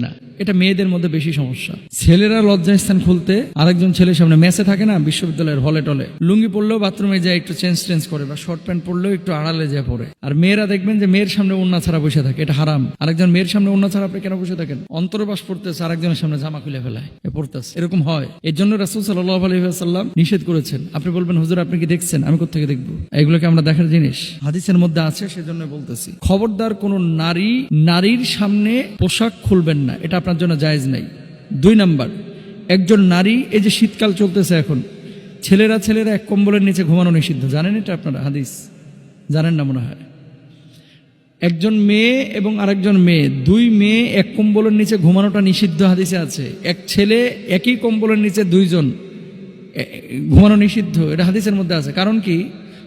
না, এটা মেয়েদের মধ্যে বেশি সমস্যা। ছেলেরা লজ্জাস্থান খুলতে আরেকজন ছেলের সামনে মেসে থাকে না, বিশ্ববিদ্যালয়ের হলে টলে, লুঙ্গি পড়লেও বাথরুমে যায় একটু চেঞ্জ করে, বা শর্ট প্যান্ট পরলেও একটু আড়ালে যায় পরে। আর মেয়েরা দেখবেন যে মেয়ের সামনে ওড়না ছাড়া বসে থাকে, এটা হারাম। আরেকজন মেয়ের সামনে ওড়না ছাড়া আপনি কেন বসে থাকেন? অন্তর্বাস পড়তেছে, আরেকজনের সামনে জামা খুলে ফেলায় পড়তেছে, এরকম হয়। এর জন্য রাসূল সাল্লাল্লাহু আলাইহি ওয়াসাল্লাম নিষেধ করেছেন। আপনি বলবেন হুজুর আপনি কি দেখছেন? আমি কোত্থেকে দেখবো? এগুলোকে আমরা দেখার জিনিস হাদিসের মধ্যে আছে, সেজন্য বলতেছি। খবরদার কোন নারীর সামনে পোশাক খুলবেন না, এটা আপনার জন্য জায়েজ নাই। 2 নাম্বার, একজন নারী, এই যে শীতকাল চলতেছে এখন, ছেলেরা এক কম্বলের নিচে ঘুমানো নিষিদ্ধ। জানেন এটা আপনারা? হাদিস জানেন না মনে হয়। একজন মেয়ে এবং আরেকজন মেয়ে, 2 মেয়ে এক কম্বলের নিচে ঘুমানোটা নিষিদ্ধ হাদিসে আছে। এক ছেলে একই কম্বলের নিচে 2 জন ঘুমানো নিষিদ্ধ, এটা হাদিসের মধ্যে আছে। কারণ কি,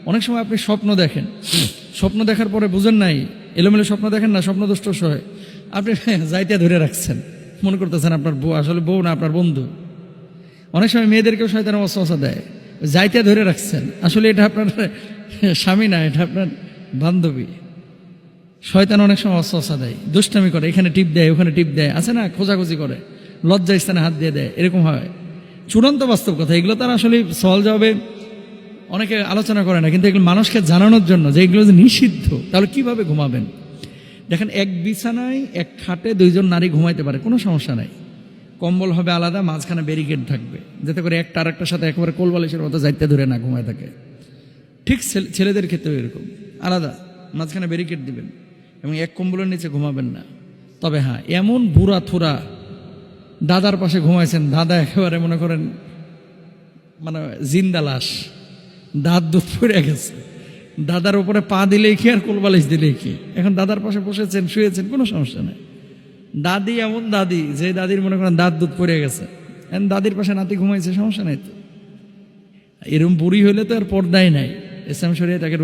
অনেক সময় আপনি স্বপ্ন দেখেন, স্বপ্ন দেখার পরে বুঝেন নাই, এলোমেলো স্বপ্ন দেখেন না, স্বপ্নদোষ হয়, আপনি যাইতে ধরে রাখছেন, মনে করতেছেন আপনার বউ, আসলে বউ না, আপনার বন্ধু। অনেক সময় মেয়েদেরকেও শয়তান ওয়াসওয়াসা দেয়, যাইতে ধরে রাখছেন, আসলে এটা আপনার স্বামী না, এটা আপনার বান্ধবী। শয়তান অনেক সময় ওয়াসওয়াসা দেয়, দুষ্টামি করে, এখানে টিপ দেয়, ওখানে টিপ দেয়, আছে না, খোঁজাখুঁজি করে, লজ্জা স্থানে হাত দিয়ে দেয়, এরকম হয়। চূড়ান্ত বাস্তব কথা, এগুলো তার আসলে সওয়াল জবাবে অনেকে আলোচনা করে না, কিন্তু এগুলো মানুষকে জানানোর জন্য যে এগুলো যে নিষিদ্ধ। তাহলে কিভাবে ঘুমাবেন? দেখেন, এক বিছানায় এক খাটে 2 জন নারী ঘুমাইতে পারে, কোনো সমস্যা নাই। কম্বল হবে আলাদা, মাঝখানে ব্যারিকেড থাকবে, যাতে করে একটা আরেকটার সাথে একেবারে কোলবালিশের মতো যাইতে ধরে না ঘুমায় থাকে। ঠিক ছেলেদের ক্ষেত্রেও এরকম, আলাদা মাঝখানে ব্যারিকেড দিবেন এবং এক কম্বলের নিচে ঘুমাবেন না। তবে হ্যাঁ, এমন বুড়া থুরা দাদার পাশে ঘুমাইছেন, দাদা একেবারে মনে করেন মানে জিন্দা লাশ, দাঁত দুধ পড়ে গেছে, দাদার উপরে পা দিলেই কি আর কোলবালিশ দিলেই কি, এখন দাদার পাশে বসেছেন, শুয়েছেন, কোনো সমস্যা নেই। দাদি এমন দাদি, যে দাদির মনে করেন দাঁত দুধ পড়ে গেছে, এখন দাদির পাশে নাতি ঘুমাইছে, সমস্যা নাই তো। এরকম বুড়ি হইলে তো আর পর্দাই নাই, ইসলাম শরীয়ত তাকে